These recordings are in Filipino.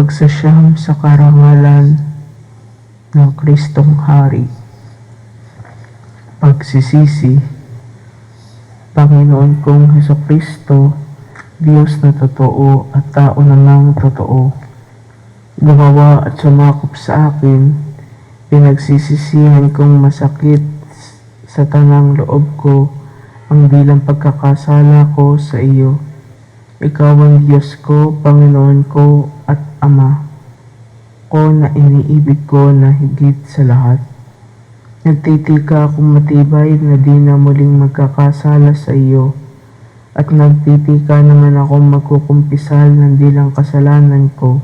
pagsasyam sa karangalan ng Kristong Hari. Pagsisisi. Panginoon kong Hesukristo, Diyos na totoo at tao namang totoo, gumawa at sumakop sa akin, pinagsisisihan kong masakit sa tanang loob ko ang bilang pagkakasala ko sa iyo. Ikaw ang Diyos ko, Panginoon ko at Ama ko na iniibig ko na higit sa lahat. Nagtitika akong matibay na di na muling magkakasala sa iyo, at nagtitika naman akong magkukumpisal ng dilang kasalanan ko.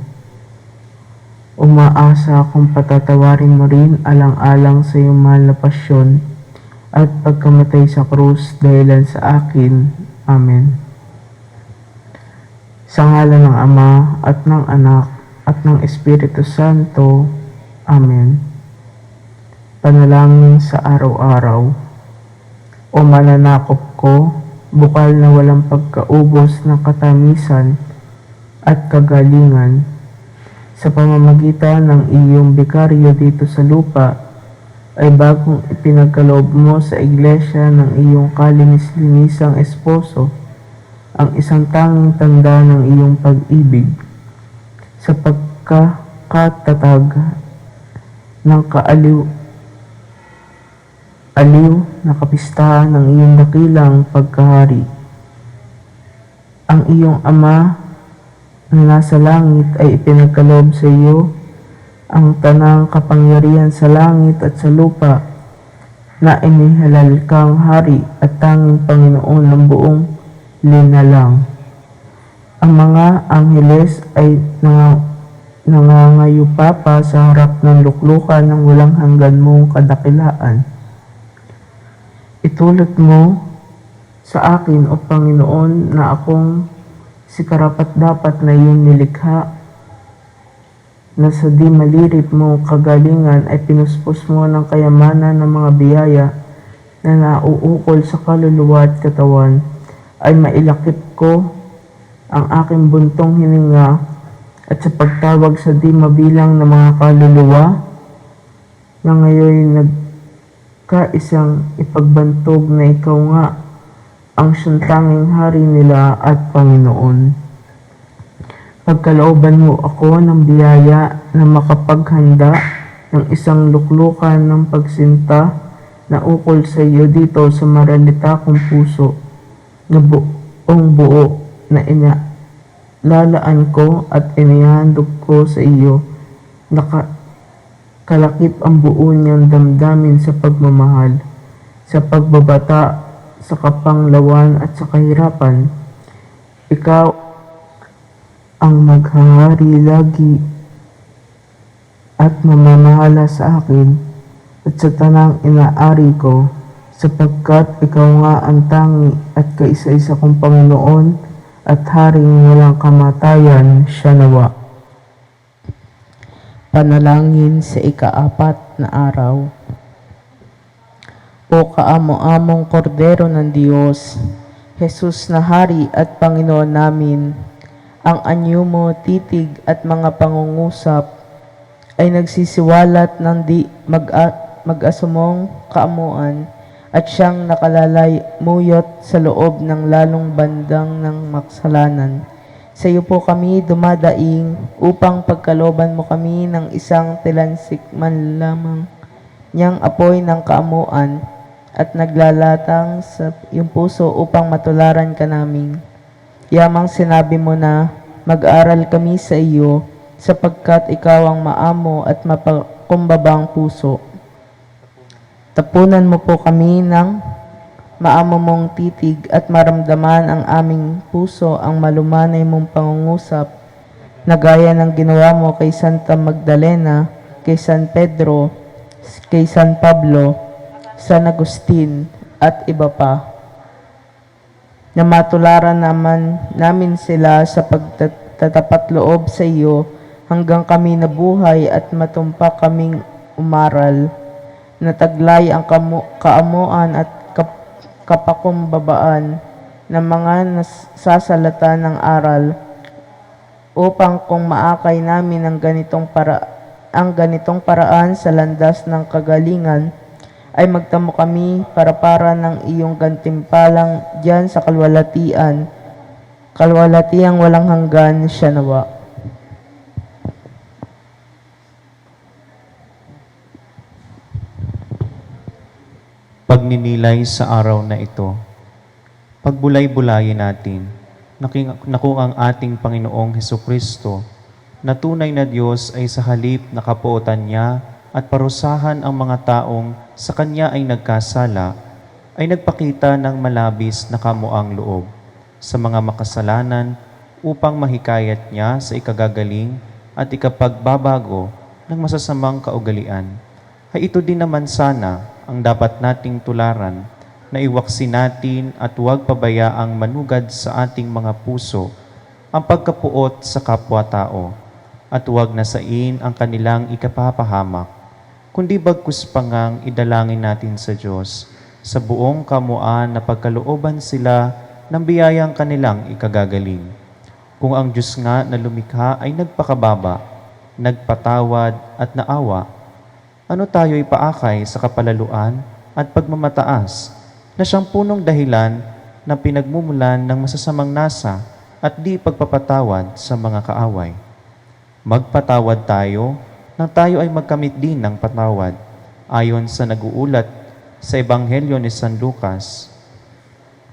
Umaasa akong patatawarin mo rin alang-alang sa iyong mahal na pasyon at pagkamatay sa krus dahilan sa akin. Amen. Sa ngalan ng Ama at ng Anak at ng Espiritu Santo. Amen. Panalangin sa araw-araw. O mananakop ko, bukal na walang pagkaubos ng katamisan at kagalingan, sa pamamagitan ng iyong bikaryo dito sa lupa, ay bagong ipinagkaloob mo sa iglesia ng iyong kalinis-linisang esposo, ang isang tanging tanda ng iyong pag-ibig, sa pagkakatatag ng aliw na kapistahan ng iyong dakilang pagkahari. Ang iyong Ama na nasa langit ay ipinagkaloob sa iyo ang tanang kapangyarihan sa langit at sa lupa, na inihalal kang hari at tanging Panginoon ng buong linalang. Ang mga angheles ay nangangayupapa sa harap ng luklukan ng walang hanggan mong kadakilaan. Itulot mo sa akin, O Panginoon, na akong si karapat-dapat na iyong nilikha, na sa di malirip mo kagalingan ay pinuspos mo ng kayamanan ng mga biyaya na nauukol sa kaluluwa at katawan, ay mailakip ko ang aking buntong hininga, at sa pagtawag sa di mabilang na mga kaluluwa na ngayon nagkaisang ipagbantog na ikaw nga ang siyang hari nila at Panginoon. Pagkalooban mo ako ng biyaya na makapaghanda ng isang luklukan ng pagsinta na ukol sa iyo dito sa maralita kong puso, na buong buo na lalaan ko at inihandog ko sa iyo, kalakip ang buo niyang damdamin sa pagmamahal, sa pagbabata, sa kapanglawan at sa kahirapan. Ikaw ang maghahari lagi at mamamahala sa akin at sa tanang inaari ko, sapagkat ikaw nga ang tangi at kaisa-isa kong Panginoon at Haring walang kamatayan. Siya nawa. Panalangin sa ika-4 na araw. O kaamo-among kordero ng Diyos, Jesus na Hari at Panginoon namin, ang anyo mo, titig at mga pangungusap ay nagsisiwalat ng di mag-asumong kaamuan, at siyang nakalalay muyot sa loob ng lalong bandang ng maksalanan. Sa iyo po kami dumadaing upang pagkalooban mo kami ng isang tilansik man lamang niyang apoy ng kaamuan, at naglalatang sa iyong puso upang matularan ka namin. Yamang sinabi mo na mag-aral kami sa iyo, sapagkat ikaw ang maamo at mapakumbabang puso. Tapunan mo po kami ng maamo mong titig at maramdaman ang aming puso ang malumanay mong pangungusap, na gaya ng ginawa mo kay Santa Magdalena, kay San Pedro, kay San Pablo, San Agustin at iba pa, na matularan namin sila sa pagtatapat loob sa iyo hanggang kami nabuhay at matumpak kaming umaral, na taglay ang kaamuan at kapakumbabaan ng mga nasasalata ng aral upang kung maakay namin ang ganitong paraan sa landas ng kagalingan, ay magtamo kami para ng iyong gantimpalang diyan sa kalwalatiang walang hanggan siya nawa. Pagninilay sa araw na ito, pagbulay-bulayin natin na kung ang ating Panginoong Hesukristo na tunay na Diyos ay sa halip na kapuotan niya at parusahan ang mga taong sa Kanya ay nagkasala, ay nagpakita ng malabis na kamuang loob sa mga makasalanan upang mahikayat niya sa ikagagaling at ikapagbabago ng masasamang kaugalian. Ay ito din naman sana ang dapat nating tularan na iwaksi natin at huwag pabayaang manugad sa ating mga puso ang pagkapuot sa kapwa-tao at huwag nasain ang kanilang ikapapahamak, kundi bagkus pangang idalangin natin sa Diyos sa buong kamuan na pagkalooban sila ng biyayang kanilang ikagagaling. Kung ang Diyos nga na lumikha ay nagpakababa, nagpatawad at naawa, ano tayo'y paakay sa kapalaluan at pagmamataas na siyang punong dahilan ng pinagmumulan ng masasamang nasa at di pagpapatawad sa mga kaaway. Magpatawad tayo nang tayo ay magkamit din ng patawad ayon sa nag-uulat sa Ebanghelyo ni San Lucas.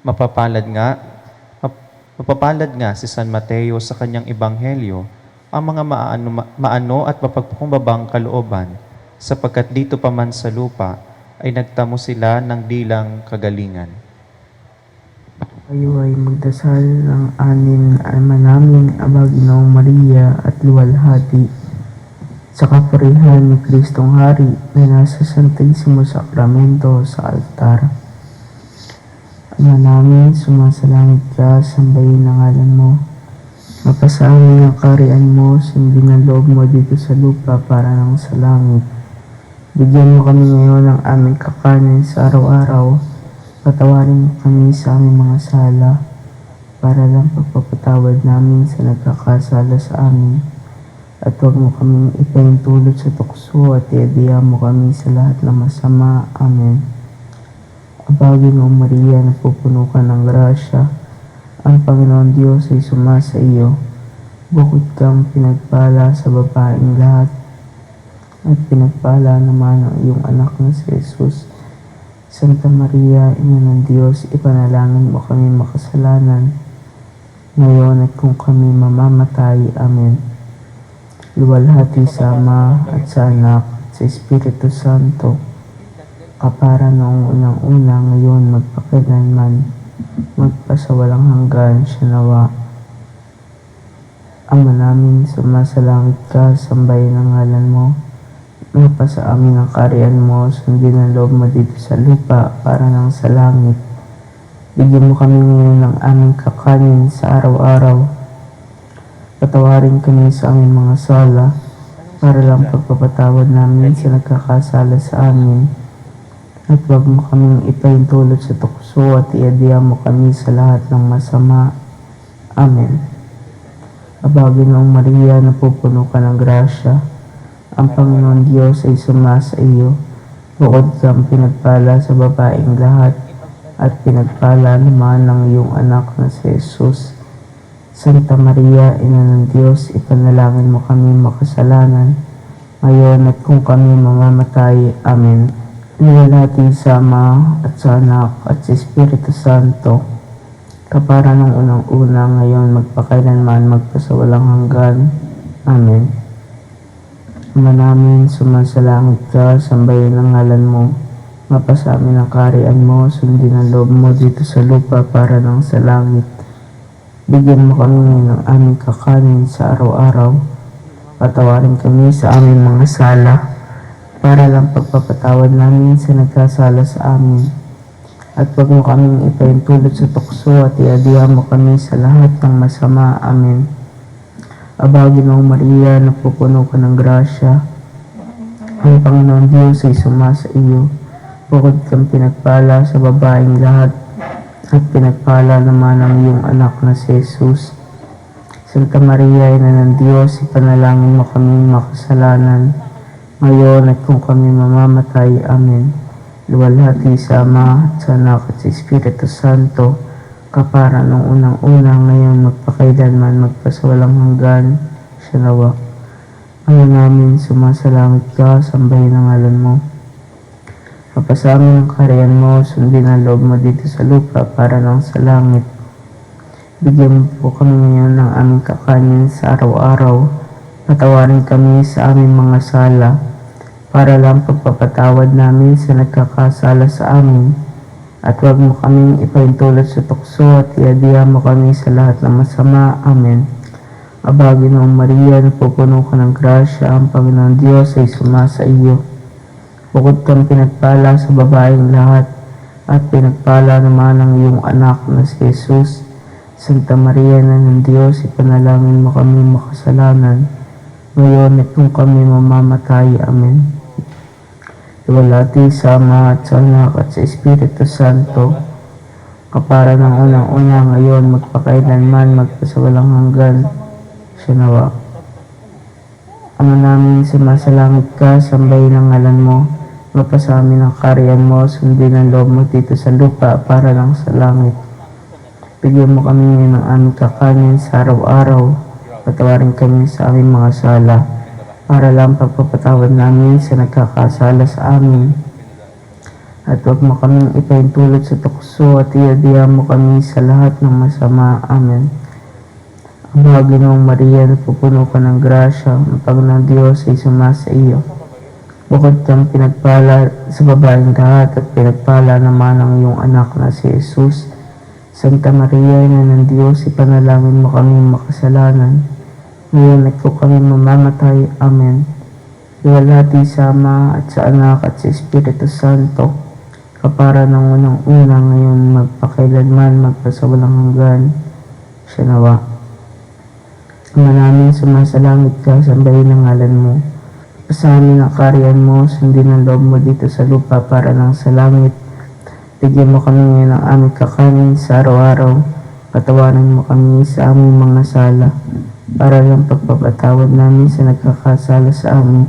Mapapalad nga si San Mateo sa kanyang Ebanghelyo ang mga maano at mapagkumbabang kalooban, sapagkat dito pa man sa lupa ay nagtamo sila ng dilang kagalingan. Kayo ay magdasal ng anin na alma namin, Ama Ginoong Maria at luwalhati sa kapurihan ni Kristong Hari na nasa Santisimo Sakramento sa altar. Ama namin, sumasalangit ka, sambahin ang ngalan mo. Mapasa amin ang kaharian mo, sundin ang loob mo dito sa lupa para nang sa langit. Bigyan mo kami ngayon ng aming kakanin sa araw-araw. Patawarin mo kami sa aming mga sala, para lang pagpapatawad namin sa nagkakasala sa amin. At huwag mo kaming ipahintulot sa tukso at iadiya mo kami sa lahat ng masama. Amen. Abagin mo Maria, napupuno ka ng grasya. Ang Panginoon Diyos ay sumasa iyo. Bukod kang pinagpala sa babaeng lahat, at pinagpala naman ang iyong anak na si Jesus. Santa Maria, Ina ng Diyos, ipanalangin mo kami makasalanan, ngayon at kung kami mamamatay. Amen. Luwalhati sa Ama at sa Anak at sa Espiritu Santo, kapara noong unang-una, ngayon, magpakailanman, magpasawalang hanggan siya nawa. Ama namin, sumasalangit ka, sambahin ang ngalan mo. Mapasa amin ang kaharian mo, sundin ang loob mo dito sa lupa para nang sa langit. Bigyan mo kami ngayon ng aming kakanin sa araw-araw. Patawarin kami sa aming mga sala, para lang pagpapatawad namin sa nagkakasala sa amin. At huwag mo kaming ipahintulot sa tukso at iadiya mo kami sa lahat ng masama. Amen. Abagin mong Maria, napupuno ka ng grasya. Ang Panginoon Diyos ay sumasa iyo. Bukod kang pinagpala sa babaeng lahat, at pinagpala naman ng iyong anak na si Jesus. Santa Maria, Ina ng Diyos, ipanalangin mo kami makasalanan, ngayon at kung kami mamamatay. Amen. Luwalhati sa Ama at sa Anak at sa Espiritu Santo, kapara ng unang-una, ngayon, magpakailanman, magpasawalang hanggan. Amen. Ama namin, sumasalangit ka, sambahin ang ngalan mo. Mapasa amin ang kaharian mo, sundin ang loob mo dito sa lupa para nang sa langit. Bigyan mo kami ng aming kakanin sa araw-araw. Patawarin kami sa aming mga sala, para lang pagpapatawad namin sa nagkasala sa amin. At huwag mo kaming ipahintulot sa tukso at iadiya mo kami sa lahat ng masama. Amen. Abagin mo Maria, napupuno ka ng grasya. Ang Panginoon Diyos ay sumasa iyo. Bukod kang pinagpala sa babaeng lahat, at pinagpala naman ang iyong anak na si Jesus. Santa Maria, Ina ng Diyos, ipanalangin mo kaming makasalanan, ngayon at kung kami mamamatay. Amen. Luwalhati sa Ama, at sa Anak, at sa Espiritu Santo, kapara nung unang-una, ngayon, magpakailanman, magpasawalang hanggan. Siya nawa. Ngayon namin, sumasalangit ka, sambahin ang ngalan mo. Papasamin ang kaharian mo, sundin ang loob mo dito sa lupa para nang sa langit. Bigyan mo po kami ngayon ng aming kakanin sa araw-araw. Patawarin kami sa aming mga sala, para lang pagpapatawad namin sa nagkakasala sa amin. At huwag mo kaming ipahintulot sa tukso at iadiya mo kami sa lahat ng masama. Amen. Aba, Ginoong Maria, napupuno ka ng grasya, ang Panginoon Diyos ay sumasa iyo. Bukod kang pinagpala sa babaeng lahat, at pinagpala naman ang iyong anak na si Jesus. Santa Maria, Ina ng Diyos, ipanalangin mo kami makasalanan, ngayon at kung kami mamamatay. Amen. Luwalhati sa Ama, at sa Anak, at sa Espiritu Santo, kapara ng unang-una, ngayon, magpakailanman, magpasawalang hanggan. Siya nawa. Ama namin, sumasalangit ka, sambahin ang ngalan mo. Mapasamin ang kaharian mo, sundin ang loob mo dito sa lupa para lang sa langit. Bigyan mo kami ngayon ng aming kakanin sa araw-araw. Patawarin kami sa aming mga sala, para lang pagpapatawad namin sa nagkakasala sa amin. At huwag mo kaming ipahintulot sa tukso at iadiya mo kami sa lahat ng masama. Amen. Ang Ginoong Maria, napupuno ka ng grasya, ang Panginoon Diyos ay sumasa iyo. Bukod kang pinagpala sa babaeng lahat, at pinagpala naman ang iyong anak na si Jesus. Santa Maria, Ina ng Diyos, ipanalangin mo kami makasalanan, ngayon at kung kami mamamatay. Amen. Luwalhati sa Ama, at sa Anak, at sa Espiritu Santo, kapara ng unang-una, ngayon, magpakailanman, magpasawalang hanggan. Siya nawa. Ama namin, sumasalangit ka, sambahin ang ngalan mo. Sa amin ang kaharian mo, sundin ang loob mo dito sa lupa para lang sa langit. Bigyan mo kami ngayon ng aming kakanin sa araw-araw. Patawarin mo kami sa aming mga sala, para lang pagpapatawad namin sa nagkakasala sa amin.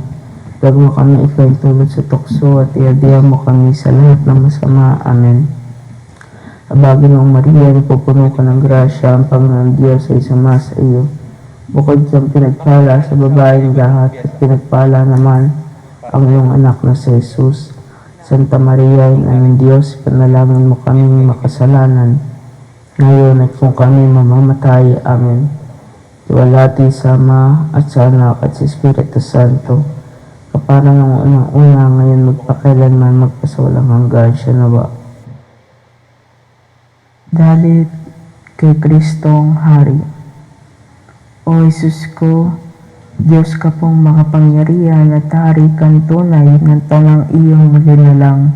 Huwag mo kami ipahintulot sa tukso at iadiya mo kami sa lahat ng masama. Amen. Aba, Ginoong Maria, napupuno ka ng grasya, ang Panginoon Diyos ay sumasa iyo. Bukod kang pinagpala sa babaeng lahat, at pinagpala naman ang iyong anak na si Jesus. Santa Maria, Ina ng Diyos, panalangin mo kaming makasalanan, ngayon at kung kami mamamatay. Amen. Luwalhati sa Ama, at sa Anak, at sa Espiritu Santo, kapara ng unang-una, ngayon magpakailanman, magpasawalang hanggan. Siya nawa. Dalit kay Kristong Hari. O Jesus ko, Diyos ka pong makapangyarihan at hari kang tunay ng tanang iyong linalang.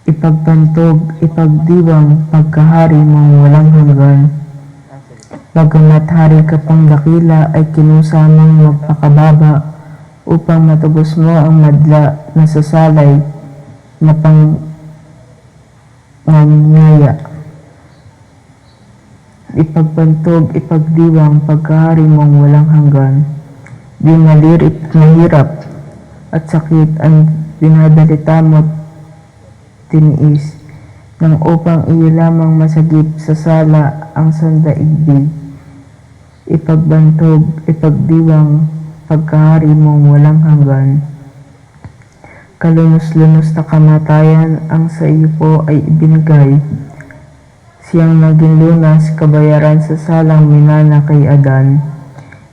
Ipagpantog, ipagdiwang, pagkahari mong walang hanggan. Bagamat hari ka pang dakila ay kinusamang magpakababa upang matubos mo ang madla na sasalay na panganyaya. Ipagpantog, ipagdiwang, pagkahari mong walang hanggan. Di malirit, mahirap, at sakit ang dinadalita mo't tiniis, nang upang iyo lamang masagip sa sala ang sandaigdig. Ipagpantog, ipagdiwang, pagkahari mong walang hanggan. Kalunos-lunos na kamatayan ang sa iyo po ay ibinigay. Siyang naging lunas, kabayaran sa salang minana kay Adan.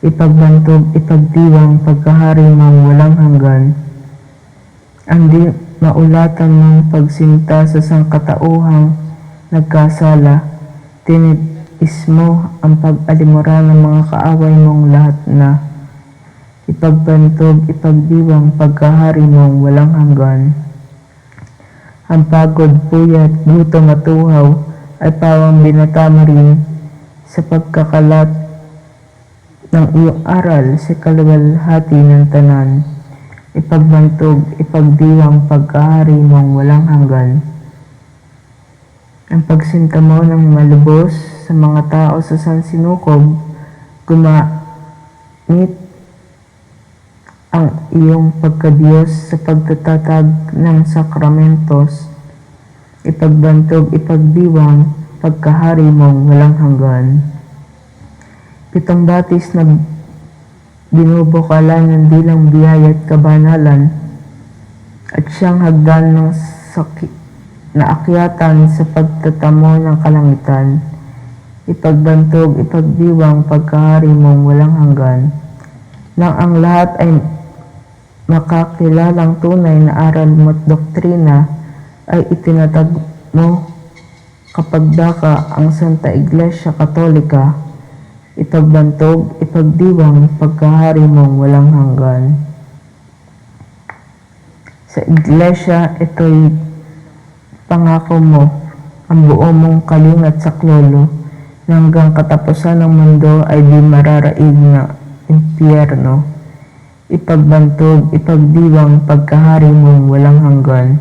Ipagpantog, ipagdiwang, pagkahari mong walang hanggan. Ang di maulatan mong pagsinta sa sangkatauhang nagkasala, tinipis mo ang pag-alimura ng mga kaaway mong lahat na. Ipagpantog, ipagdiwang, pagkahari mong walang hanggan. Ang pagod, puyat, gutom at uhaw ay pawang binatama rin sa pagkakalat ng iyong aral sa kaluwalhati ng tanan. Ipagpantog, ipagdiwang, pagkahari mong walang hanggan. Ang pagsinta mo ng malubos sa mga tao sa sansinukob Gumamit ang iyong pagkadiyos sa pagtatatag ng sakramentos, ipagbantog, ipagdiwang, pagkahari mong walang hanggan. Pitong batis na binubukalan ng dilang biyaya at kabanalan, at siyang hagdan ng naakyatan sa pagtatamo ng kalangitan, ipagbantog, ipagdiwang, pagkahari mong walang hanggan. Nang ang lahat ay makakilalang tunay na aral mo't doktrina ay itinatag mo kapag daka ang Santa Iglesia Katolika, ipagbantog, ipagdiwang, pagkahari mong walang hanggan. Sa Iglesia, ito'y pangako mo ang buo mong kalingat saklolo na hanggang katapusan ng mundo ay di mararaig na impyerno. Ipagbantog, ipagdiwang, pagkahari mong walang hanggan.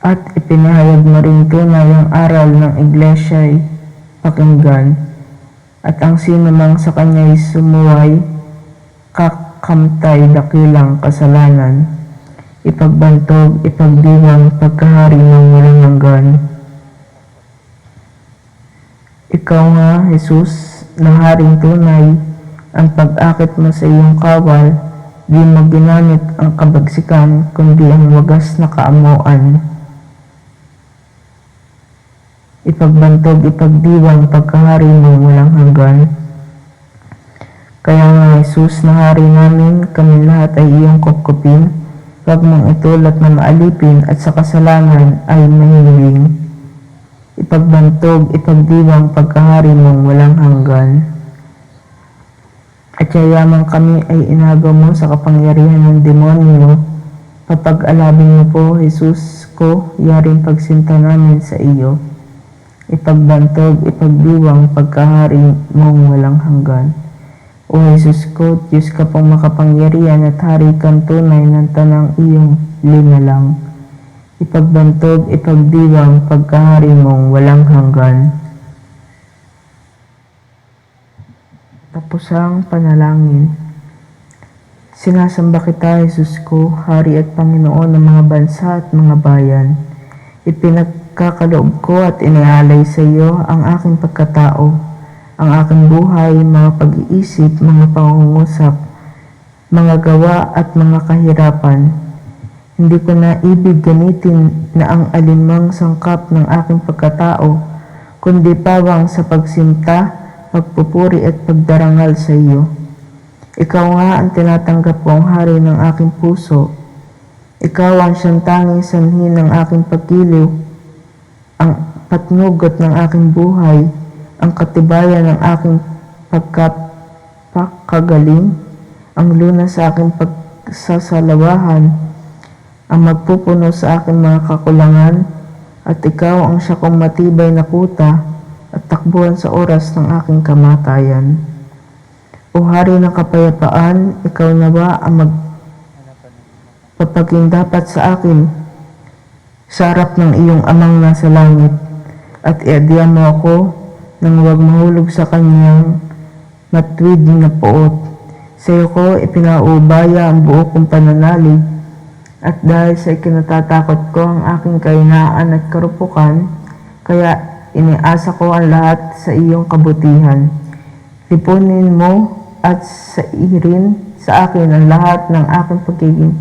At ipinahayag mo rin tunay ang aral ng Iglesia ay pakinggan, at ang sino mang sa kanya'y sumuway, kakamtay dakilang kasalanan. Ipagbantog, ipagdiwang, pagkahari mong walang hanggan. Ikaw nga, Jesus, na haring tunay, ang pag-akit mo sa iyong kawal, di mo ginamit ang kabagsikan, kundi ang wagas na kaamuan. Ipagbantog, ipagdiwang, pagkahari mong walang hanggan. Kaya nga, Jesus, na hari namin, kami lahat ay iyong kupkupin, huwag mong itulad na maalipin at sa kasalanan ay mahiling. Ipagbantog, ipagdiwang, pagkahari mong walang hanggan. At yayamang kami ay inagaw mo sa kapangyarihan ng demonyo. Papag-alabin mo po, Jesus ko, yaring pagsinta namin sa iyo. Ipagbantog, ipagdiwang, pagkahari mong walang hanggan. O Jesus ko, Diyos ka pong makapangyarihan at hari kang tunay ng tanang iyong linalang. Ipagbantog, ipagdiwang, pagkahari mong walang hanggan. Tapusang panalangin. Sinasamba kita, Jesus ko, Hari at Panginoon ng mga bansa at mga bayan. Ipinagkakaloob ko at inialay sa iyo ang aking pagkatao, ang aking buhay, mga pag-iisip, mga pangungusap, mga gawa at mga kahirapan. Hindi ko na ibig gamitin na ang alinmang sangkap ng aking pagkatao, kundi pawang sa pagsinta, pagpupuri at pagdarangal sa iyo. Ikaw nga ang tinatanggap kong hari ng aking puso. Ikaw ang siyang tanging sanhi ng aking pagkiliw, ang patnugot ng aking buhay, ang katibayan ng aking pagkapakagaling, ang lunas sa aking pagsasalawahan, ang magpupuno sa aking mga kakulangan, at ikaw ang siya kong matibay na kuta at takbuhan sa oras ng aking kamatayan. O Hari ng kapayapaan, ikaw na ba ang magpapagindapat sa akin sa harap ng iyong amang nasa langit, at iadya mo ako nang huwag mahulog sa kanyang matwid na poot. Sa iyo ko ipinaubaya ang buo kong pananalig, at dahil sa ikinatatakot ko ang aking kahinaan at karupukan, kaya iniasa ko ang lahat sa iyong kabutihan. Lipunin mo at sairin sa akin ang lahat ng aking pagiging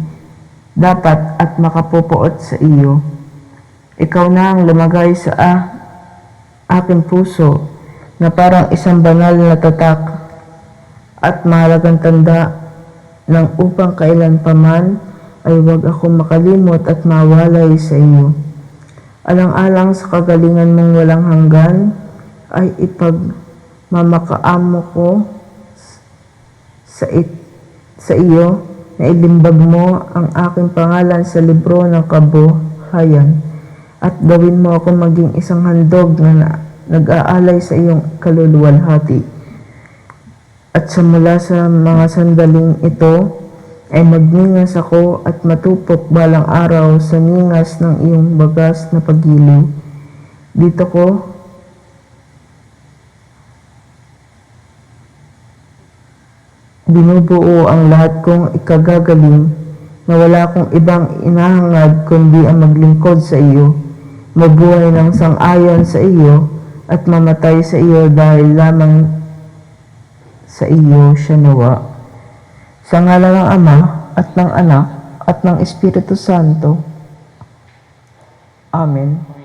dapat at makapupuot sa iyo. Ikaw na ang lumagay sa aking puso na parang isang banal na tatak at mahalagang tanda ng upang kailan paman ay huwag ako makalimot at mawalay sa iyo. Alang-alang sa kagalingan mong walang hanggan, ay ipagmamakaamo ko sa iyo na ilimbag mo ang aking pangalan sa libro ng kabuhayan, at gawin mo ako maging isang handog na nag-aalay sa iyong kaluluwalhati. At mula sa mga sandaling ito, ay magningas ako at matupok balang araw sa ningas ng iyong bagas na pagiliw. Dito ko Binubuo ang lahat kong ikagagaling na wala kong ibang inahangad kundi ang maglingkod sa iyo, mabuhay ng sang-ayon sa iyo at mamatay sa iyo dahil lamang sa iyo siya nawa. Sa ngalan ng Ama at ng Anak at ng Espiritu Santo. Amen.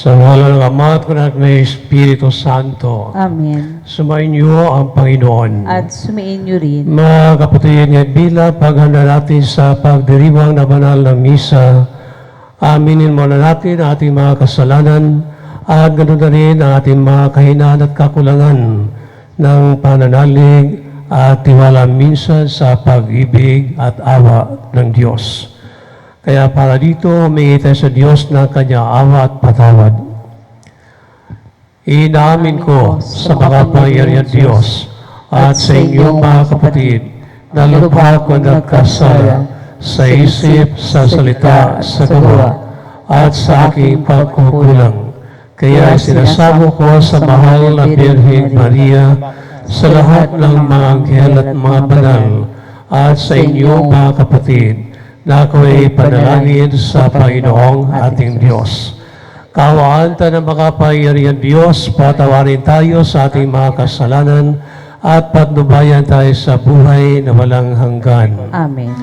Sa ngalan ng Ama at Anak ng Espiritu Santo, Amen. sumayin niyo ang Panginoon. At sumiin niyo rin. Mga kapatid, ngayon bilang paghanda natin sa pagdiriwang na banal na misa, aminin muna natin ang ating mga kasalanan at ganoon na rin ang ating mga kahinaan at kakulangan ng pananalig at tiwala minsan sa pag-ibig at awa ng Diyos. Kaya para dito, humingi tayo sa Diyos ng kanyang awa at patawad. Inaamin ko sa makapangyarihan Diyos at sa inyong mga kapatid na lubha ko nagkasala sa isip, sa salita, sa gawa, at sa aking pagkukulang. Kaya sinasamo ko sa mahal na Birheng Maria, sa lahat ng mga anghel at mga banal, at sa inyong mga kapatid, na ako'y panalangin sa Panginoong ating Diyos. Kaawaan tayo ng makapangyarihan Diyos, patawarin tayo sa ating mga kasalanan at patnubayan tayo sa buhay na walang hanggan. Amen.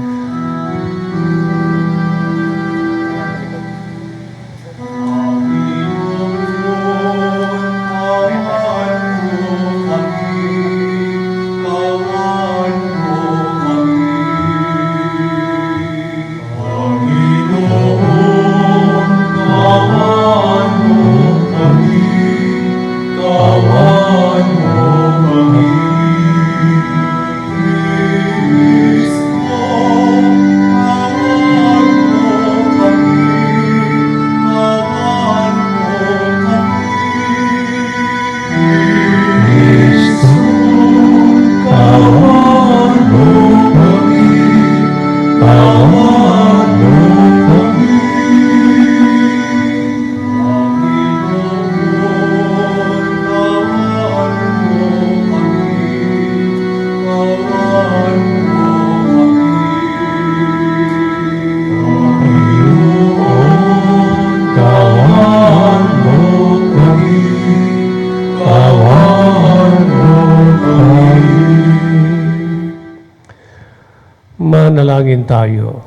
Manalangin tayo.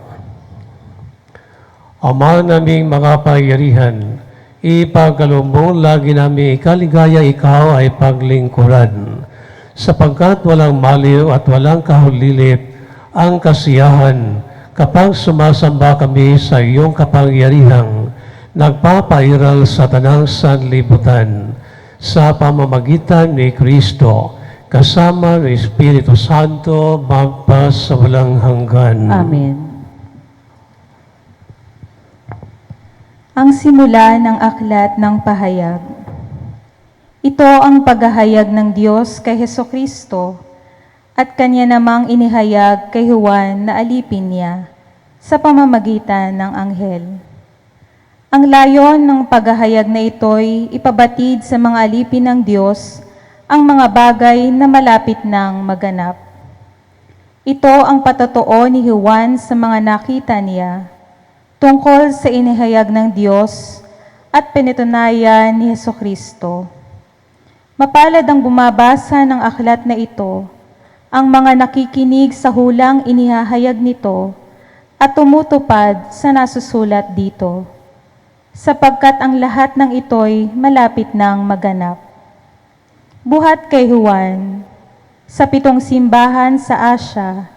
Ama naming makapangyarihan, ipagkaloob mo lagi namin ikaligaya ikaw ay paglingkuran, sapagkat walang maliw at walang kahulilip ang kasiyahan kapag sumasamba kami sa iyong kapangyarihang nagpapairal sa tanang sanlibutan sa pamamagitan ni Kristo, kasama ng Espiritu Santo, magpas sa walang hanggan. Amen. Ang simula ng aklat ng pahayag. Ito ang paghahayag ng Diyos kay Hesukristo at kanya namang inihayag kay Juan na alipin niya sa pamamagitan ng anghel. Ang layon ng paghahayag na ito'y ipabatid sa mga alipin ng Diyos ang mga bagay na malapit nang maganap. Ito ang patotoo ni Juan sa mga nakita niya tungkol sa inihayag ng Diyos at pinatunayan ni Hesukristo. Mapalad ang bumabasa ng aklat na ito, ang mga nakikinig sa hulang inihahayag nito at tumutupad sa nasusulat dito, sapagkat ang lahat ng ito'y malapit nang maganap. Buhat kay Juan, sa 7 simbahan sa Asya,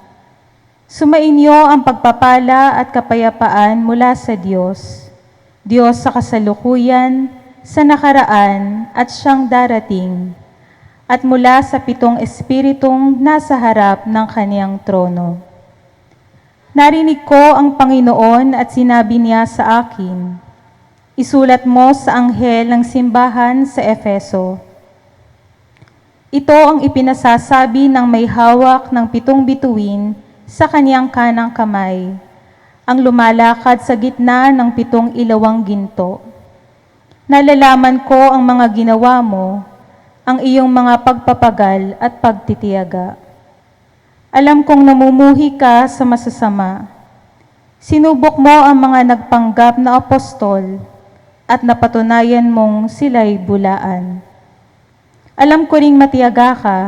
sumainyo ang pagpapala at kapayapaan mula sa Diyos, Diyos sa kasalukuyan, sa nakaraan at siyang darating, at mula sa 7 espiritong nasa harap ng kaniyang trono. Narinig ko ang Panginoon at sinabi niya sa akin, isulat mo sa anghel ng simbahan sa Efeso. Ito ang ipinasasabi ng may hawak ng 7 bituin sa kaniyang kanang kamay, ang lumalakad sa gitna ng 7 ilawang ginto. Nalalaman ko ang mga ginawa mo, ang iyong mga pagpapagal at pagtitiyaga. Alam kong namumuhi ka sa masasama. Sinubok mo ang mga nagpanggap na apostol at napatunayan mong sila'y bulaan. Alam ko ring matiyaga ka,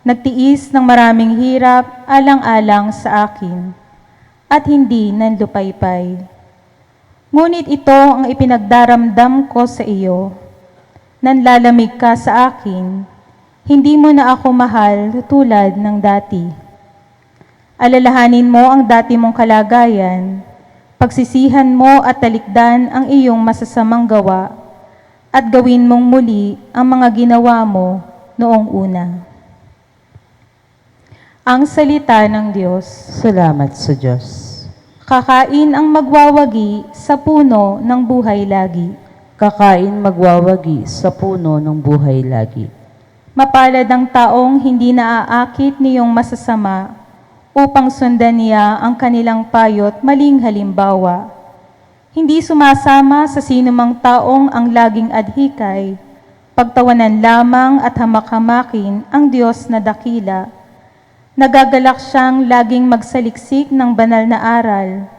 nagtiis ng maraming hirap alang-alang sa akin at hindi nanlupaypay. Ngunit ito ang ipinagdaramdam ko sa iyo. Nanlalamig ka sa akin, hindi mo na ako mahal tulad ng dati. Alalahanin mo ang dati mong kalagayan, pagsisihan mo at talikdan ang iyong masasamang gawa, at gawin mong muli ang mga ginawa mo noong una. Ang salita ng Diyos. Salamat sa Diyos. Kakain ang magwawagi sa puno ng buhay lagi. Kakain magwawagi sa puno ng buhay lagi. Mapalad ang taong hindi naaakit niyong masasama upang sundan niya ang kanilang payo't maling halimbawa. Hindi sumasama sa sinumang taong ang laging adhikay, pagtawanan lamang at hamak-hamakin ang Diyos na dakila. Nagagalak siyang laging magsaliksik ng banal na aral.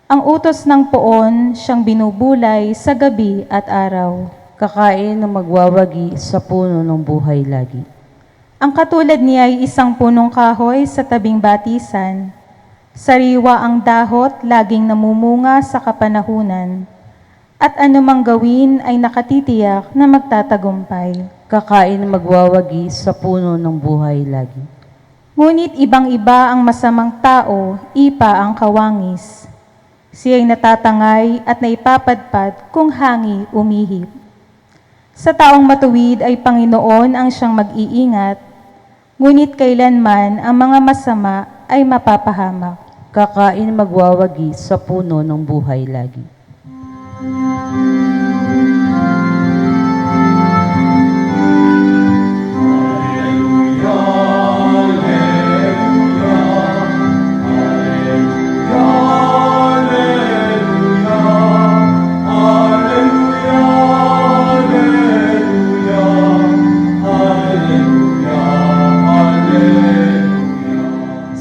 Ang utos ng poon siyang binubulay sa gabi at araw. Kakain ng magwawagi sa puno ng buhay lagi. Ang katulad niya ay isang punong kahoy sa tabing batisan. Sariwa ang dahot, laging namumunga sa kapanahunan. At anumang gawin ay nakatitiyak na magtatagumpay. Kakain ng magwawagi sa puno ng buhay lagi. Ngunit ibang-iba ang masamang tao, ipa ang kawangis. Siya'y natatangay at naipapadpad kung hangi umihip. Sa taong matuwid ay Panginoon ang siyang mag-iingat, ngunit kailanman ang mga masama ay mapapahamak. Kakain magwawagi sa puno ng buhay lagi.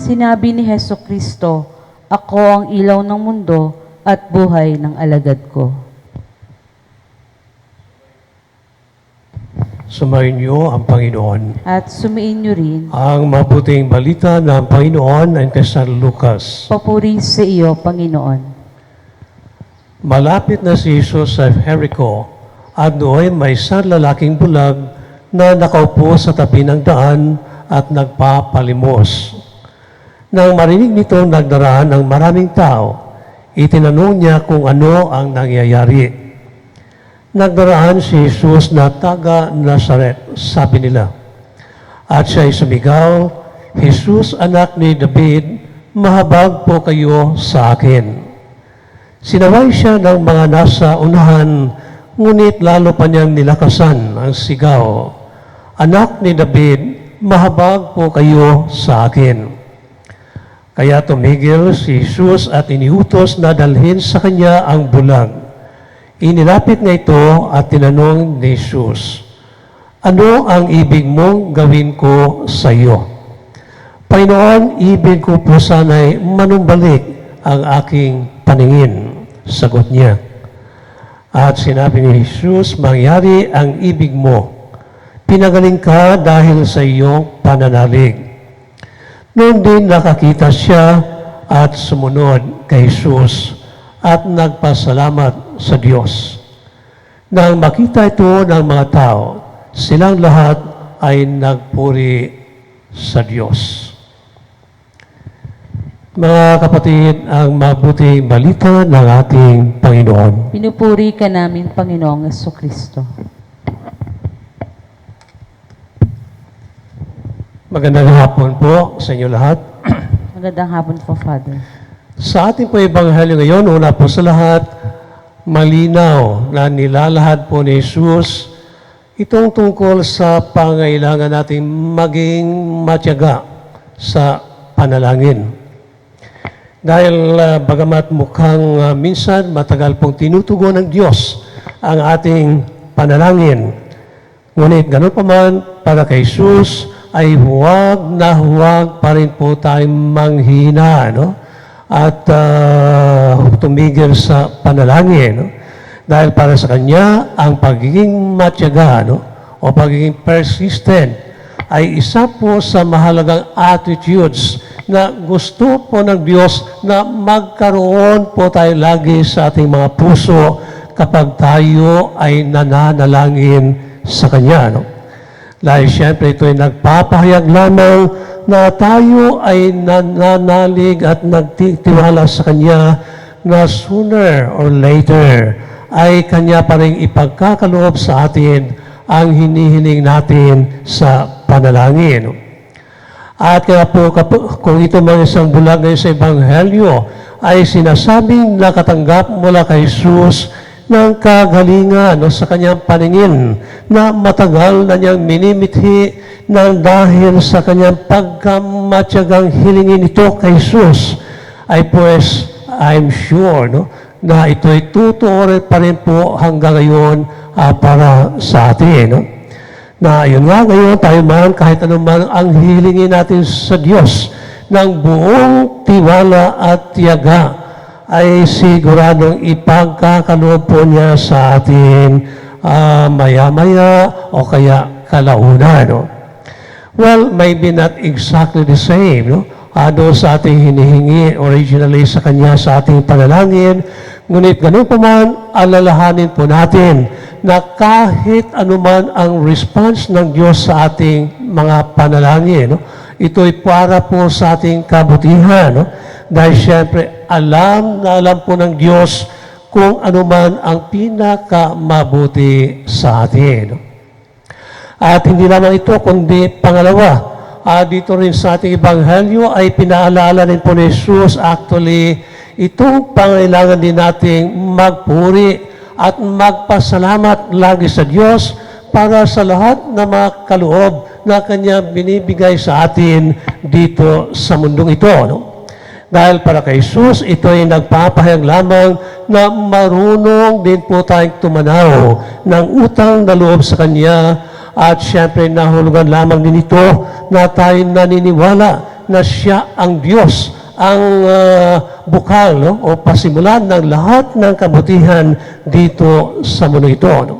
Sinabi ni Hesukristo, "Ako ang ilaw ng mundo at buhay ng alagad ko." Sumayin niyo ang Panginoon. At sumiin niyo rin, Ang mabuting balita ng Panginoon ay kay San Lucas. papuri sa iyo, Panginoon. Malapit na si Jesus sa Jericho at doon may isang lalaking bulag na nakaupo sa tabi ng daan at nagpapalimos. Nang marinig nito nagdaraan ng maraming tao, itinanong niya kung ano ang nangyayari. Nagdaraan si Jesus na taga Nazaret, sabi nila. At siya'y sumigaw, "Jesus, anak ni David, mahabag po kayo sa akin." Sinaway siya ng mga nasa unahan, ngunit lalo pa niyang nilakasan ang sigaw, "Anak ni David, mahabag po kayo sa akin." Kaya tumigil si Jesus at iniutos na dalhin sa kanya ang bulag. Inilapit nga ito at tinanong ni Jesus, "Ano ang ibig mong gawin ko sa iyo?" "Panginoon, ibig ko po sana'y manumbalik ang aking paningin," sagot niya. At sinabi ni Jesus, "Mangyari ang ibig mo. Pinagaling ka dahil sa iyong pananalig." Noon din nakakita siya at sumunod kay Jesus at nagpasalamat sa Diyos. Nang makita ito ng mga tao, silang lahat ay nagpuri sa Diyos. Mga kapatid, ang mabuting balita ng ating Panginoon. Pinupuri ka namin, Panginoong Jesucristo. Magandang hapon po sa inyo lahat. Magandang hapon po, Father. Sa ating po ebanghelyo ngayon, una po sa lahat, malinaw na nilalahad po ni Jesus itong tungkol sa pangailangan nating maging matyaga sa panalangin. Dahil bagamat mukhang minsan matagal pong tinutugon ng Diyos ang ating panalangin, Ngunit ganun pa man, para kay Jesus ay huwag na huwag pa rin po tayong manghina, no? At tumigil sa panalangin, no? Dahil para sa Kanya, ang pagiging matyaga, no? O pagiging persistent ay isa po sa mahalagang attitudes na gusto po ng Diyos na magkaroon po tayo lagi sa ating mga puso kapag tayo ay nananalangin sa Kanya. No? Dahil siyempre ito ay nagpapahayag lamang na tayo ay nananalig at nagtitiwala sa Kanya na sooner or later ay Kanya pa rin ipagkakaloob sa atin ang hinihiling natin sa panalangin. At kaya po, kung ito mga isang bulag ngayon sa Ebanghelyo, ay sinasabing nakatanggap mula kay Jesus ng kagalingan sa kanyang paningin na matagal na niyang minimithi ng dahil sa kanyang pagkamatyagang hilingin ito kay Jesus, ay pues, I'm sure, na ito'y tutuorin pa rin po hanggang ngayon para sa atin. No? Na yun nga ngayon tayo man, kahit anuman ang hilingin natin sa Diyos ng buong tiwala at tiyaga, ay siguradong ipagkakaloob po niya sa atin maya-maya o kaya kalaunan. No? Well, maybe not exactly the same, no? Doon sa ating hinihingi originally sa Kanya sa ating panalangin, ngunit ganun pa man, alalahanin po natin na kahit anuman ang response ng Diyos sa ating mga panalangin, no? Ito'y para po sa ating kabutihan. No? Dahil siyempre, alam na alam po ng Diyos kung anuman ang pinakamabuti sa atin. No? At hindi lamang ito, kundi pangalawa, dito rin sa ating Ebanghelyo ay pinaalala rin po ni Jesus actually itong pangailangan din nating magpuri at magpasalamat lagi sa Diyos para sa lahat ng mga kaloob na Kanya binibigay sa atin dito sa mundong ito. No? Dahil para kay Jesus, ito ay nagpapahayag lamang na marunong din po tayong tumanaw ng utang na loob sa Kanya. At siyempre, nahulugan lamang din ito na tayo naniniwala na Siya ang Diyos, ang bukal o pasimulan ng lahat ng kabutihan dito sa mundo ito. No?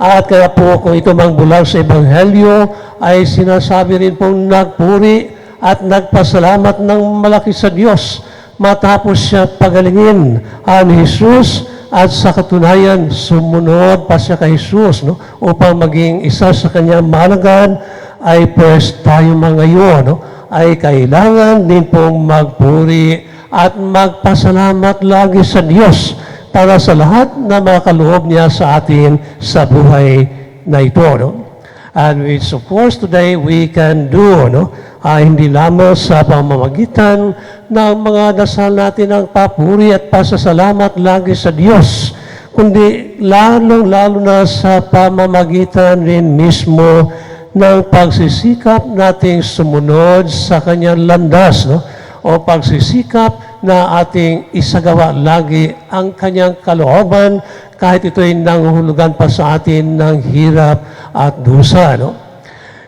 At kaya po, kung ito mang bulag sa Ebanghelyo, ay sinasabi rin pong nagpuri at nagpasalamat ng malaki sa Diyos matapos siya pagalingin ni Jesus. At sa katunayan, sumunod pa siya kay Jesus, no? Upang maging isa sa kanyang mahalagan, ay pues tayo mga ngayon, no? Ay kailangan din pong magpuri at magpasalamat lagi sa Diyos para sa lahat na mga kaloob niya sa atin sa buhay na ito. No? And which of course today we can do, no? Hindi lamang sa pamamagitan ng mga dasal natin ng papuri at pasasalamat lagi sa Diyos, kundi lalong-lalo na sa pamamagitan rin mismo ng pagsisikap nating sumunod sa Kanyang landas, no? O pagsisikap na ating isagawa lagi ang Kanyang kalooban kahit ito'y nanguhulugan pa sa atin ng hirap at dusa, no?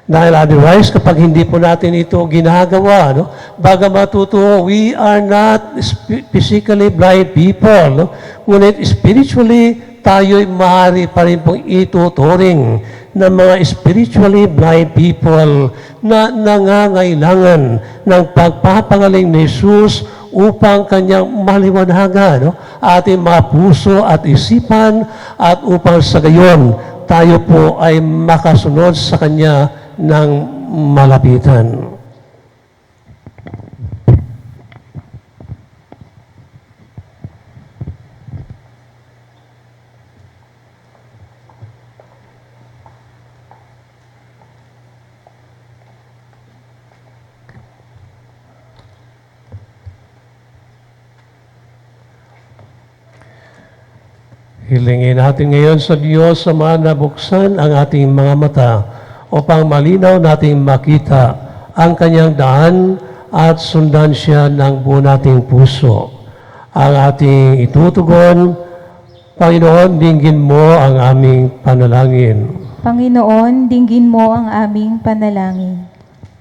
Dahil otherwise, kapag hindi po natin ito ginagawa, no? Bagamat totoo, we are not physically blind people, no? Ngunit spiritually, tayo'y maaari pa rin pong ituturing ng mga spiritually blind people na nangangailangan ng pagpapangaling ni Jesus upang Kanyang maliwanagan, no? Ating mga puso at isipan at upang sa gayon, tayo po ay makasunod sa Kanya ng malapitan. Hilingin natin ngayon sa Diyos sa mga nabuksan ang ating mga mata upang malinaw nating makita ang Kanyang daan at sundan siya ng buo nating puso. Ang ating itutugon, Panginoon, dinggin mo ang aming panalangin. Panginoon, dinggin mo ang aming panalangin.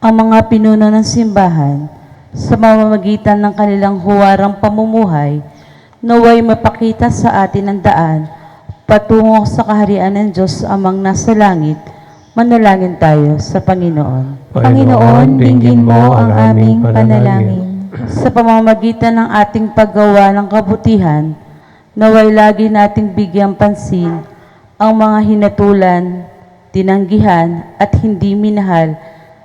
Ang mga pinuno ng simbahan, sa mamamagitan ng kanilang huwarang pamumuhay, naway mapakita sa atin ang daan patungo sa kaharian ng Diyos amang nasa langit. Manalangin tayo sa Panginoon. Panginoon, dinggin mo ang aming panalangin. Sa pamamagitan ng ating paggawa ng kabutihan, naway lagi nating bigyang pansin ang mga hinatulan, tinanggihan at hindi minahal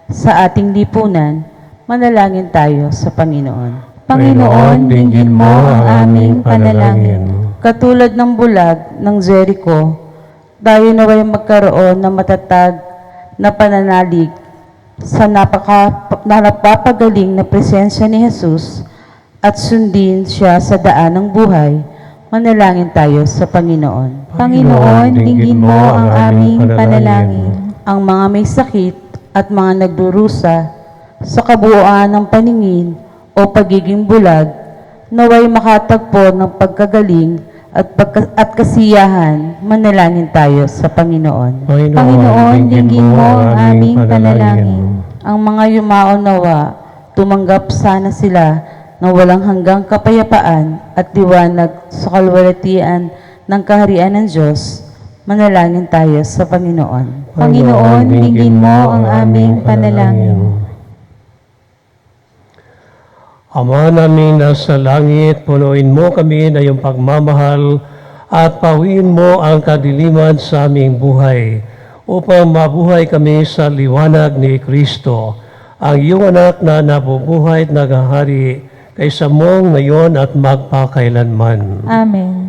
sa ating lipunan. Manalangin tayo sa Panginoon. Panginoon, dinggin mo ang aming panalangin. Katulad ng bulag ng Jericho, tayo naway magkaroon ng matatag na pananalig sa napapagaling na presensya ni Jesus at sundin siya sa daan ng buhay. Manalangin tayo sa Panginoon. Panginoon, dinggin mo ang aming panalangin. Ang mga may sakit at mga nagdurusa sa kabuuan ng paningin o pagiging bulag, naway makatagpo ng pagkagaling at kasiyahan. Manalangin tayo sa Panginoon. Panginoon, dinggin mo ang aming panalangin. Ang mga yumaon nawa, tumanggap sana sila ng walang hanggang kapayapaan at liwanag sa kalwalhatian ng kaharian ng Diyos. Manalangin tayo sa Panginoon. Panginoon, dinggin mo ang aming panalangin. Ama namin nasa langit, punuin mo kami na iyong pagmamahal at pawiin mo ang kadiliman sa aming buhay upang mabuhay kami sa liwanag ni Kristo, ang iyong anak na nabubuhay at naghahari kaysa mo ngayon at magpakailanman. Amen.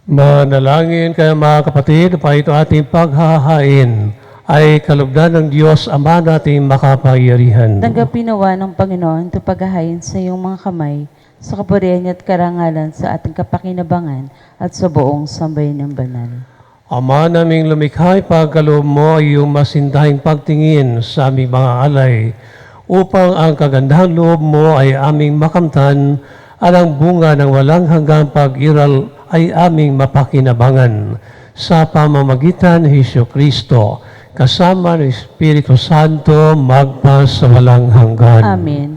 Manalangin kayo mga kapatid, pa ito ating paghahain ay kalugdan ng Diyos Ama nating makapangyarihan. Tanggapin nawa ng Panginoon ito paghahain sa iyong mga kamay, sa kapurihan niya at karangalan sa ating kapakinabangan at sa buong sambayan ng banal. Ama naming lumikha, pagkaloob mo ay iyong masindahing pagtingin sa aming mga alay, upang ang kagandahang loob mo ay aming makamtan at ang bunga ng walang hanggang pag-iral ay aming mapakinabangan sa pamamagitan ni Hesus Kristo, kasama ng Espiritu Santo, magpa sa walang hanggan. Amen.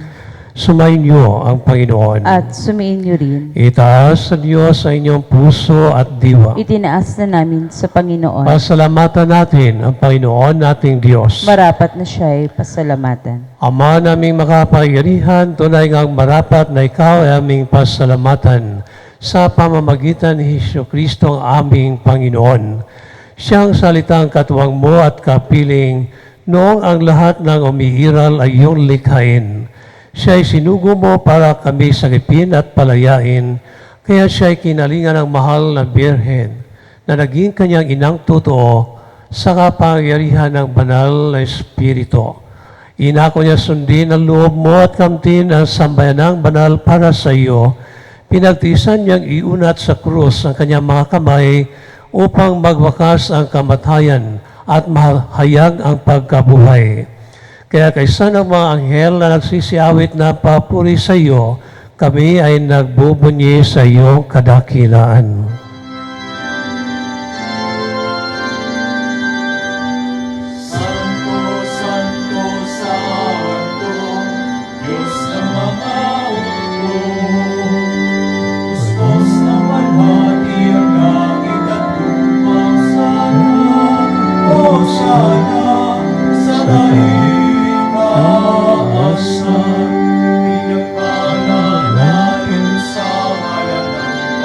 Sumainyo ang Panginoon. At sumiin niyo rin. Itaas sa Diyos sa inyong puso at diwa. Itinaas na namin sa Panginoon. Pasalamatan natin ang Panginoon nating Diyos. Marapat na siya ay pasalamatan. Ama naming makapangyarihan, tunay ngang marapat na ikaw ay aming pasalamatan sa pamamagitan ni Hesus Kristo ang aming Panginoon. Siyang salitang katuwang mo at kapiling noong ang lahat ng umiiral ay iyong likhain. Siya'y sinugo mo para kami sagipin at palayain, kaya siya'y kinalingan ng mahal na Birhen na naging kanyang inang totoo sa kapangyarihan ng banal na Espiritu. Inako niya sundin ang loob mo at kamtin ang sambayanang banal para sa iyo. Pinagtiisan niyang iunat sa krus ang kanyang mga kamay upang magwakas ang kamatayan at mahayag ang pagkabuhay. Kaya kaysa ng mga anghel na nagsisiawit na papuri sa iyo, kami ay nagbubunyi sa iyong kadakilaan.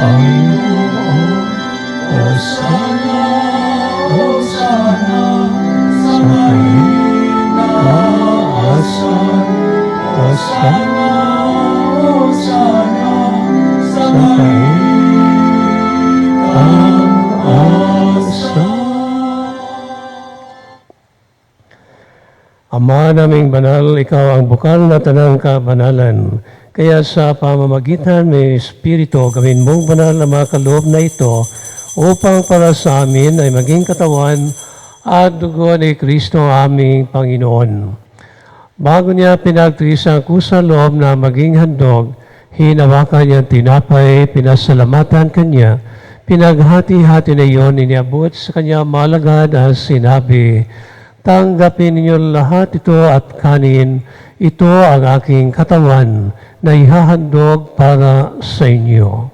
Panginoon, Hosana, Hosana, sa kaitaasan. Hosana, Hosana, sa kaitaasan. Ama naming banal, ikaw ang bukal na tanang kabanalan. Kaya sa pamamagitan may Espiritu, gawin mong banal na mga kaloob na ito upang para sa amin ay maging katawan at dugo ni Kristo aming Panginoon. Bago niya pinagtiis ang kusang loob na maging handog, hinawakan niya ang tinapay, pinasalamatan kanya, pinaghati-hati na iyon, iniabot sa kanya malagad at sinabi, tanggapin ninyo lahat ito at kanin, ito ang aking katawan na ihahandog para sa inyo.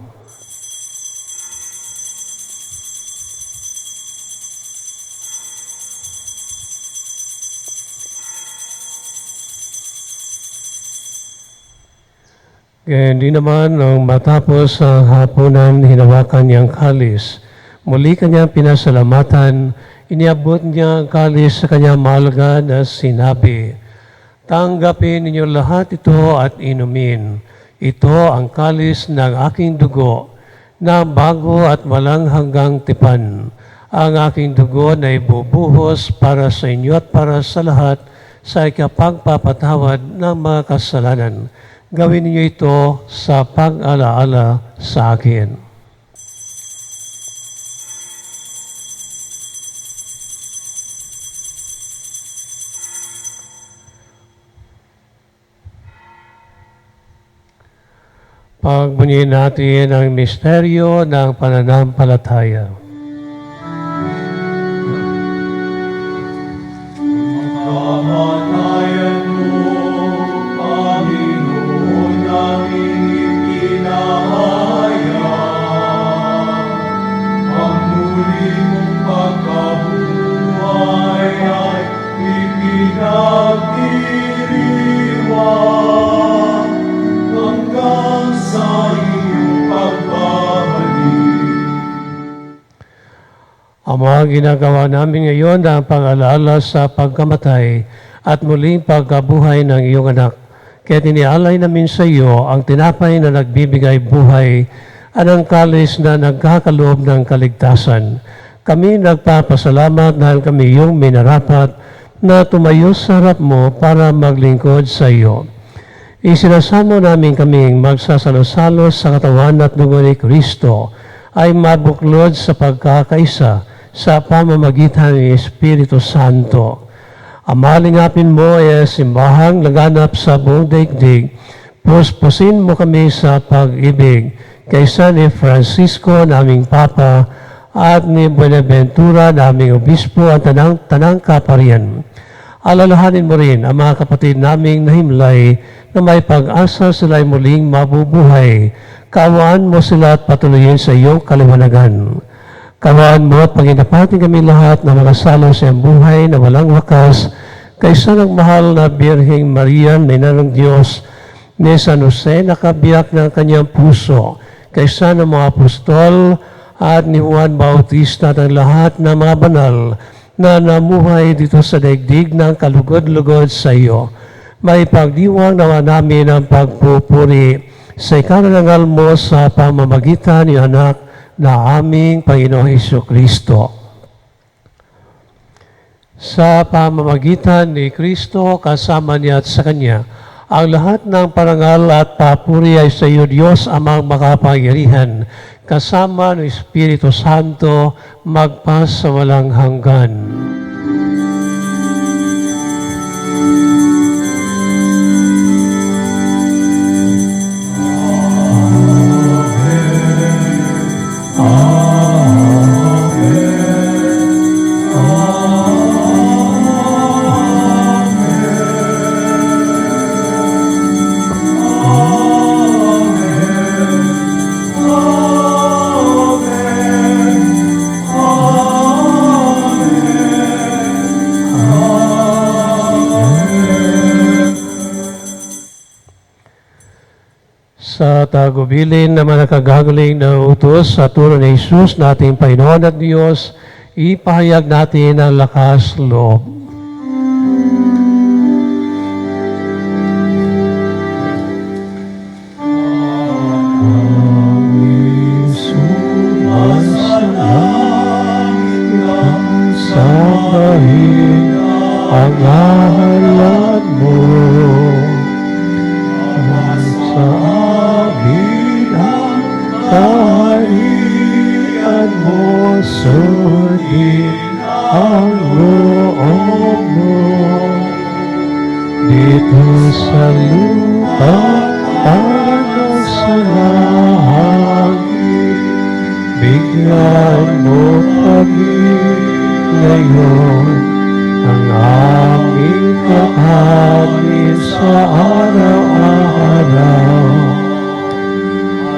Kaya hindi naman nang matapos ang hapunan, hinawakan niyang kalis. Muli kanyang pinasalamatan, iniabot niya ang kalis sa kanyang malagad na sinabi, tanggapin ninyo lahat ito at inumin. Ito ang kalis ng aking dugo na bago at walang hanggang tipan. Ang aking dugo na ibubuhos para sa inyo at para sa lahat sa ikapagpapatawad ng mga kasalanan. Gawin niyo ito sa pag-alaala sa akin. Pagbunyin natin ang misteryo ng pananampalataya. Kamatayan mo, Panginoon naming ipinahayag. Ang muli mong pagkabuhay ay ipinagdiriwang hanggang sa iyong pagbabalik. Ama, ginagawa namin ngayon ang pag-alala sa pagkamatay at muling pagkabuhay ng iyong anak. Kaya tinialay namin sa iyo ang tinapay na nagbibigay buhay at ang kalis na nagkakaloob ng kaligtasan. Kami nagpapasalamat dahil kami iyong minarapat na tumayo sa harap mo para maglingkod sa iyo. Isinasamo namin kaming magsasalo-salo sa katawan at dugo ni Kristo ay mabuklod sa pagkakaisa sa pamamagitan ng Espiritu Santo. Amalingapin mo ay simbahang laganap sa buong daigdig. Puspusin mo kami sa pag-ibig kaysa ni Francisco naming Papa at ni Buenaventura naming Obispo at tanang kaparian. Alalahanin mo rin ang mga kapatid naming nahimlay na may pag-asa sila'y muling mabubuhay. Kaawaan mo sila at patuloyin sa iyong kaliwanagan. Kaawaan mo at paginapatin kami lahat na makasalo sa iyong buhay na walang wakas kaysa ng mahal na Birheng Maria, Ina ng Diyos, ni San Jose na kabiyak ng kanyang puso, kaysa ng mga apostol at ni Juan Bautista at ang lahat ng mga banal na namuhay dito sa daigdig ng kalugod-lugod sa iyo. May pagdiwang naman namin ang pagpupuri sa ikanarangal mo sa pamamagitan ni anak na aming Panginoong Hesukristo. Sa pamamagitan ni Kristo, kasama niya at sa Kanya, ang lahat ng parangal at papuri ay sa iyo, Diyos, amang makapangyarihan, kasama ng Espiritu Santo, magpas sa walang hanggan. Sa tagubilin na manakagagaling na utos sa turo ni Jesus nating Panginoon at Diyos, ipahayag natin ang lakas loob. Sambahin ang ngalan mo. Sa amin ang kaharian mo, sundin ang loob mo. Dito sa lupa, ano sa langit, bigyan mo kami ngayon ang aming kakanin sa araw-araw,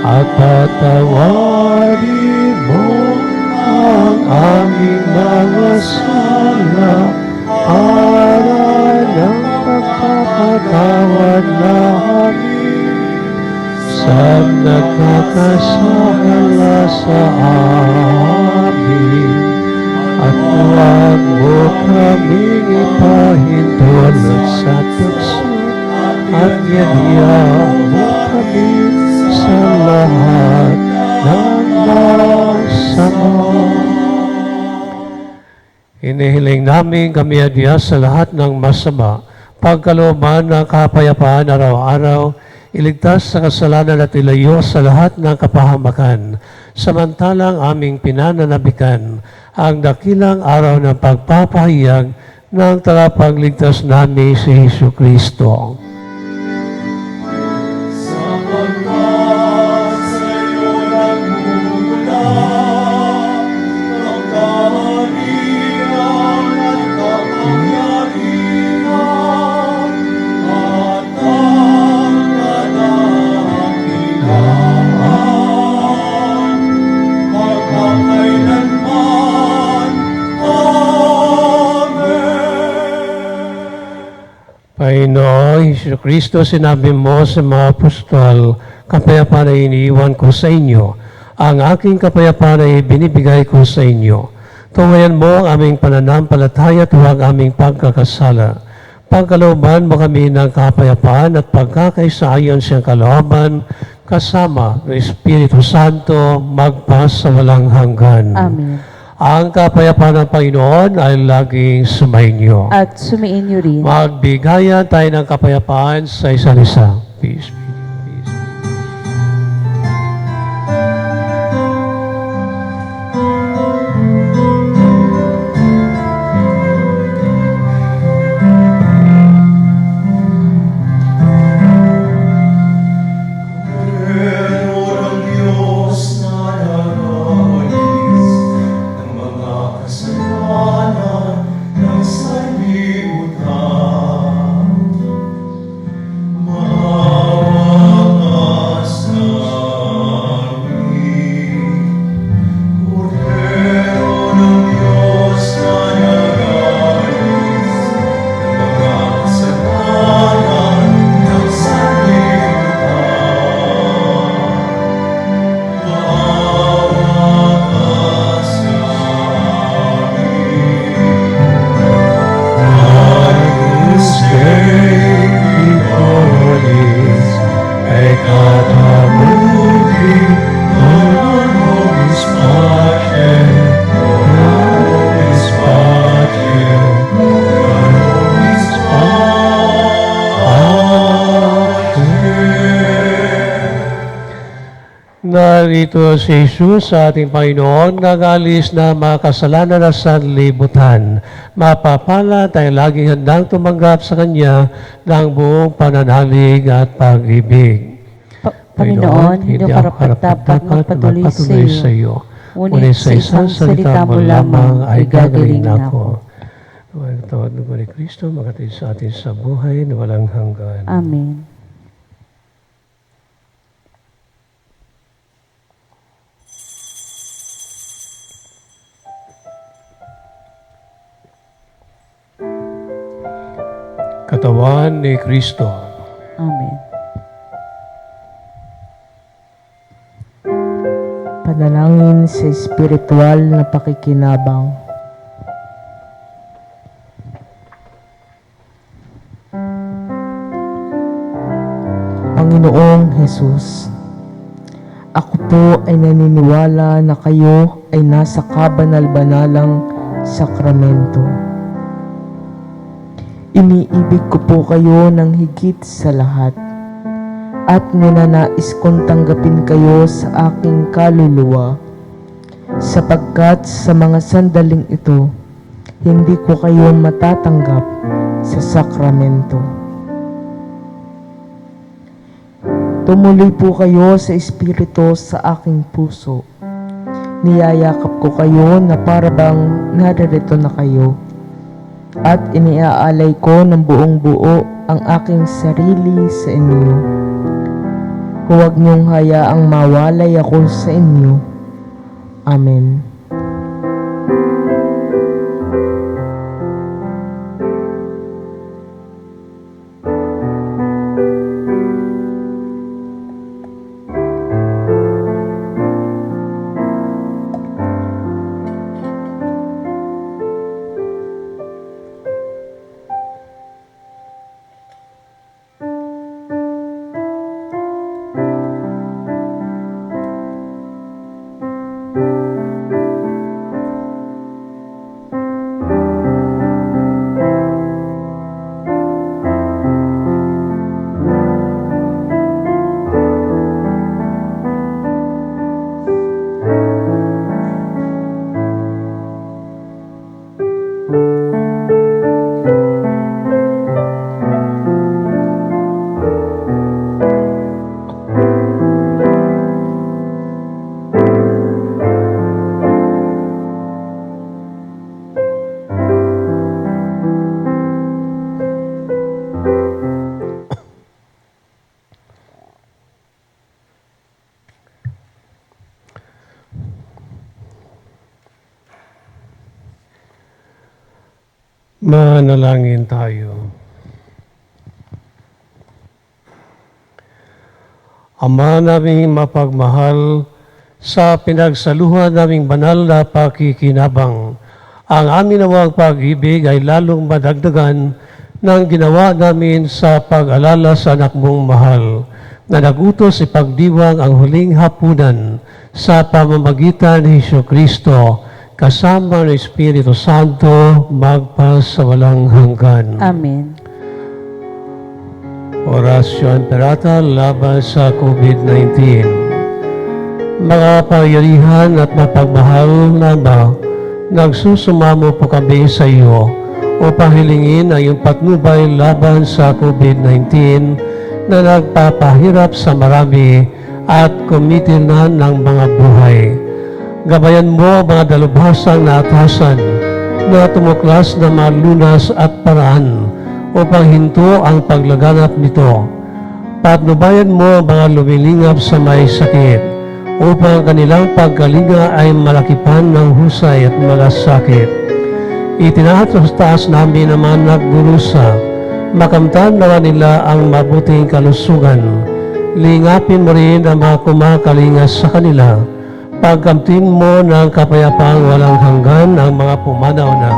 at patawarin mo ang aming mga sala para ng pagpapatawad namin sa nagkakasala sa amin. At huwag mo kaming ipahintulot sa tukso, at yadiyan mo kami sa lahat ng masama. Inihiling namin kami adya sa lahat ng masama, pagkalooban ng kapayapaan araw-araw, iligtas sa kasalanan at ilayo sa lahat ng kapahamakan, samantalang aming pinananabikan ang dakilang araw ng pagpapahayag ng tagapagligtas namin si Hesus Kristo. Sapagkat sa'yo nagmumula ang kaharian at kapangyarihan at ang kadakilaan magpakailanman. Panginoon Hesus Kristo, sinabi mo sa mga apostol, kapayapaan ay iniiwan ko sa inyo. Ang aking kapayapaan ay binibigay ko sa inyo. Tungayan mo ang aming pananampalataya at huwag aming pagkakasala. Pagkalooban mo kami ng kapayapaan at pagkakaisa ayon sa kalooban, kasama ng Espiritu Santo, magpas sa walang hanggan. Amen. Ang kapayapaan ng Panginoon ay laging sumainyo. At sumiinyo rin. Magbigayan tayo ng kapayapaan sa isa't isa. Peace. Peace. Pero ang Diyos na nag-aalis ng mga kasalanan ng sanlibutan, maawa sa amin. Cordero ng Diyos na nag-aalis ng mga kasalanan ng sanlibutan, Narito si Jesus sa ating Panginoon, nag-alis na mga kasalanan na sanlibutan. Mapapala tayo laging handang tumanggap sa Kanya ng buong pananalig at pag-ibig. Panginoon, hindi ko karapat-dapat magpatuloy sa iyo. Ngunit sa isang salita mo lamang ay gagaling ako. Ang tawad ng ni Kristo, magatid sa atin sa buhay na walang hanggan. Amen. Katawan ni Kristo. Amen. Panalangin sa espiritual na pakikinabang. Panginoong Hesus, ako po ay naniniwala na kayo ay nasa kabanal-banalang sakramento. Iniibig ko po kayo ng higit sa lahat at ninanais kong tanggapin kayo sa aking kaluluwa sapagkat sa mga sandaling ito, hindi ko kayo matatanggap sa sakramento. Tumuloy po kayo sa Espiritu sa aking puso. Niyayakap ko kayo na parabang naririto na kayo. At iniaalay ko ng buong buo ang aking sarili sa inyo. Huwag niyong hayaang mawalay ako sa inyo. Amen. Manalangin tayo. Ama naming mapagmahal, sa pinagsaluhan naming banal na pakikinabang, ang amin nawang pag-ibig ay lalong madagdagan ng ginawa namin sa pag-alala sa anak mong mahal, na nagutos ipagdiwang ang huling hapunan sa pamamagitan ni Jesucristo, kasama ng Espiritu Santo, magpas sa walang hanggan. Amen. Orasyon Perata laban sa COVID-19. Mga pangyarihan at mapagmahal na Ama, nagsusumamo po kami sa iyo upang hilingin ang iyong patnubay laban sa COVID-19 na nagpapahirap sa marami at kumitilnan ng mga buhay. Gabayan mo ang mga dalubhasang na atasan na tumuklas na malunas at paraan upang hinto ang paglaganap nito. Patnubayan mo ang mga lumilingap sa may sakit upang kanilang pagkalinga ay malakipan ng husay at malasakit. Itinatas namin ang mga nagdurusa, makamtan na nila ang mabuting kalusugan. Lingapin mo rin ang mga kumakalinga sa kanila. Pagkamtin mo ng kapayapaang walang hanggan ang mga pumanaw na.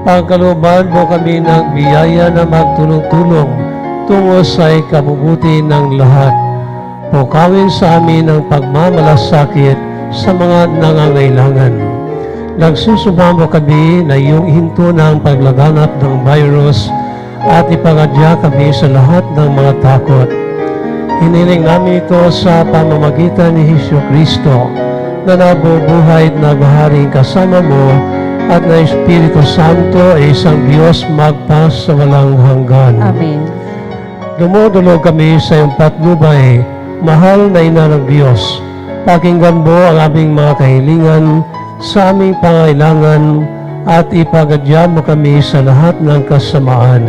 Pagkalooban mo kami ng biyaya na magtulong-tulong tungo sa ikabubuti ng lahat. Pukawin sa amin ang pagmamalasakit sa mga nangangailangan. Nagsusumamo kami na iyong hinto ng paglaganap ng virus at ipagadya kami sa lahat ng mga takot. Hiniling namin ito sa pamamagitan ni Jesucristo na nabubuhay at naghaharing kasama mo at na Espiritu Santo ay isang Diyos magpas sa walang hanggan. Amen. Dumudulog kami sa iyong patnubay, mahal na Ina ng Diyos. Pakinggan mo ang aming mga kahilingan sa aming pangailangan at ipagadya mo kami sa lahat ng kasamaan.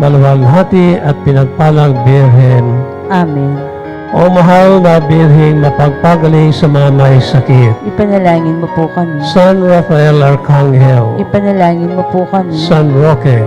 Maluwalhati at pinagpalang Birhen. Amen. O mahal na Birheng mapagpagaling sa mga may sakit. Ipanalangin mo po kami. San Rafael Arcangel, Ipanalangin mo po kami. San Roque,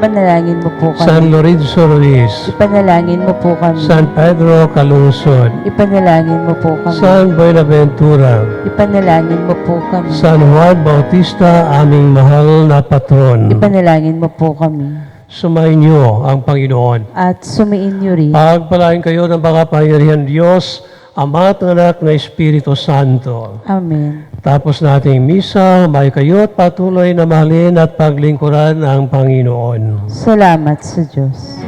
Ipanalangin mo po San kami. Lorenzo Ruiz, Ipanalangin mo po kami. San Pedro Calungsod, Ipanalangin mo po kami. San Buenaventura, Ipanalangin mo po kami. San Juan Bautista, aming mahal na patron. Ipanalangin mo po kami. Sumainyo ang Panginoon. At sumiin niyo rin. Pagpalain kayo ng makapangyarihan Diyos, Ama at Anak na Espiritu Santo. Amen. Tapos nating misa, may kayo at patuloy na mahalin at paglingkuran ang Panginoon. Salamat sa Diyos.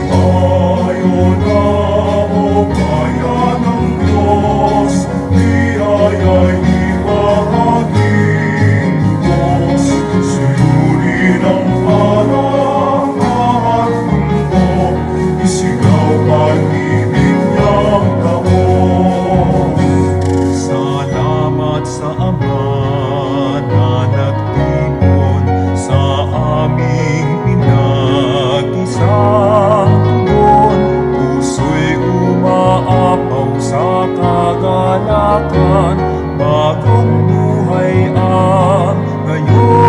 Tayo na o kaya ng Diyos, biyaya'y ipahatid Diyos. Sinuri ng parang at mundo, isigaw pag-ibig niyang taon. Salamat sa Ama na nagtipon sa aming pinag-isang tugon. Puso'y umaapaw sa kagalakan, bagong buhay ang ngayon.